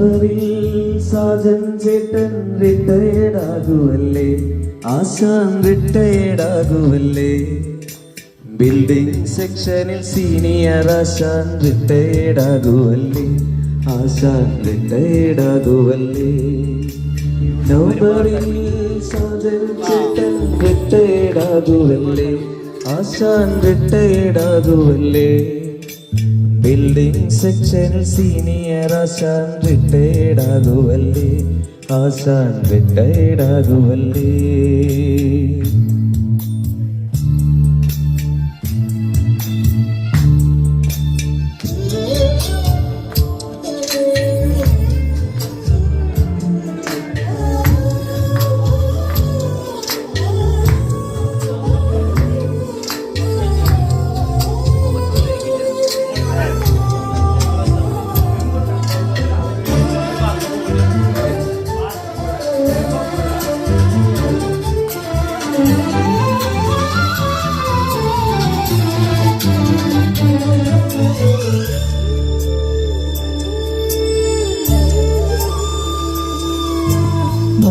നവംബറിൽ സാജൻ ചേട്ടൻ റിട്ടയർഡ് ആകുവല്ലേ, ആശാൻ retired ആകുവല്ലേ. Building സെക്ഷനിൽ സീനിയർ ആശാൻ റിട്ടയർഡ് ആകുവല്ലേ, ആശാൻ റിട്ടയർഡ് ആകുവല്ലേ. നവംബറിൽ സാജൻ ചേട്ടൻ റിട്ടയർഡ് ആകുവല്ലേ, ആശാൻ റിട്ടയർഡ് ആകുവല്ലേ. ബിൽഡിംഗ് സെക്ഷനിൽ സീനിയർ ആശാൻ റിട്ടയർഡ് ആകുവല്ലേ, ആശാൻ റിട്ടയർഡ് ആകുവല്ലേ.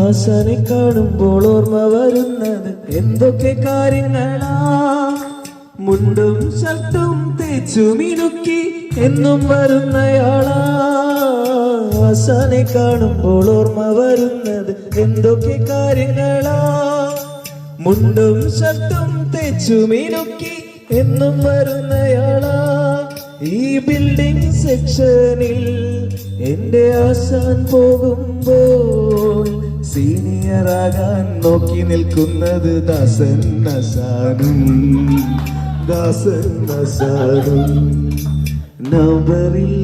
ആശാനെ കാണുമ്പോൾ ഓർമ്മ വരുന്നത് എന്തൊക്കെ കാര്യങ്ങളാ. മുണ്ടും ഷർട്ടും തേച്ചു മിനുക്കി എന്നും വരുന്നയാളാ. ആശാനെ കാണുമ്പോൾ ഓർമ്മ വരുന്നത് എന്തൊക്കെ കാര്യങ്ങളാ. മുണ്ടും ഷർട്ടും തേച്ചു മിനുക്കി എന്നും വരുന്നയാളാ. ഈ ബിൽഡിംഗ് സെക്ഷനിൽ എന്റെ ആശാൻ പോകുമ്പോൾ സീനിയറാകാൻ നോക്കി നിൽക്കുന്നത് ദാസൻ ആശാനും, ദാസൻ ആശാനും. നവംബറിൽ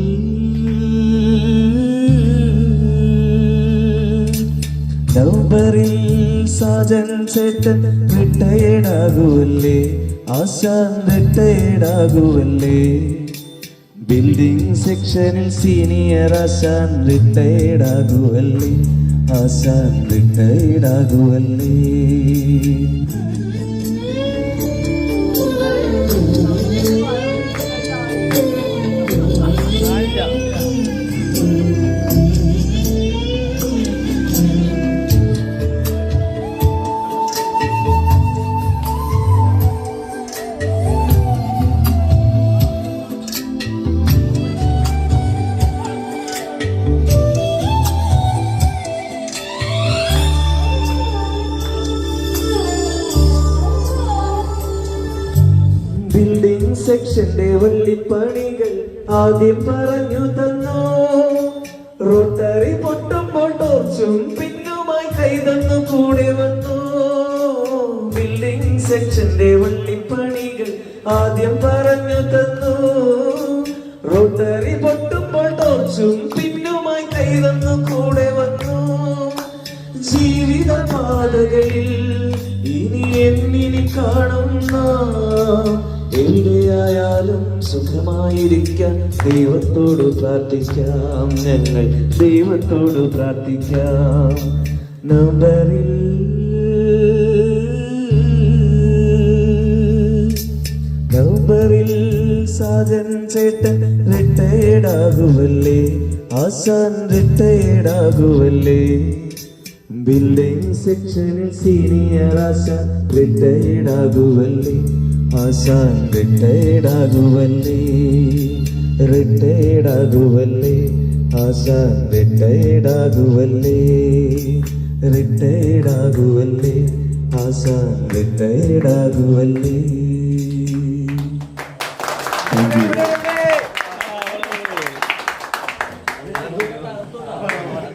സാജൻ ചേട്ടൻ റിട്ടയർഡ് ആകുവല്ലേ, ആശാൻ റിട്ടയർഡ് ആകുവല്ലേ. ബിൽഡിംഗ് സെക്ഷനിൽ സീനിയർ ആശാൻ റിട്ടയർഡ് ആകുവല്ലേ, ആശാൻ റിട്ടയർഡ് ആകുവല്ലേ. ബിൽഡിംഗ് സെക്ഷന്റെ വള്ളിപ്പണികൾ ആദ്യം പറഞ്ഞു തന്നു. റോട്ടറി പൊട്ടുമ്പോൾ ടോർച്ചും പിന്നുമായി കൈതന്നു കൂടെ വന്നു. ബിൽഡിംഗ് സെക്ഷന്റെ വള്ളിപ്പണികൾ ആദ്യം പറഞ്ഞു തന്നു. റോട്ടറി പൊട്ടുമ്പോൾ ടോർച്ചും പിന്നുമായി കൈതന്നു കൂടെ വന്നു. ജീവിത പാതകളിൽ ഇനി എന്നിനി കാണുന്ന എവിടെയായാലും സുഖമായിരിക്കാൻ ദൈവത്തോട് പ്രാർത്ഥിക്കാം, ഞങ്ങൾ ദൈവത്തോട് പ്രാർത്ഥിക്കാം. നവംബറിൽ സാജൻ ചേട്ടൻ റിട്ടയർഡ് ആകുവല്ലേ, ആശാൻ റിട്ടയർഡ് ആകുവല്ലേ. ബിൽഡിംഗ് സെക്ഷനിൽ സീനിയർ ആശാൻ റിട്ടയർഡ് ആകുവല്ലേ, ആശാൻ റിട്ടയർഡ് ആകുവല്ലേ, റിട്ടയർഡ് ആകുവല്ലേ. ആശാൻ റിട്ടയർഡ് ആകുവല്ലേ, റിട്ടയർഡ് ആകുവല്ലേ. ആശാൻ റിട്ടയർഡ് ആകുവല്ലേ.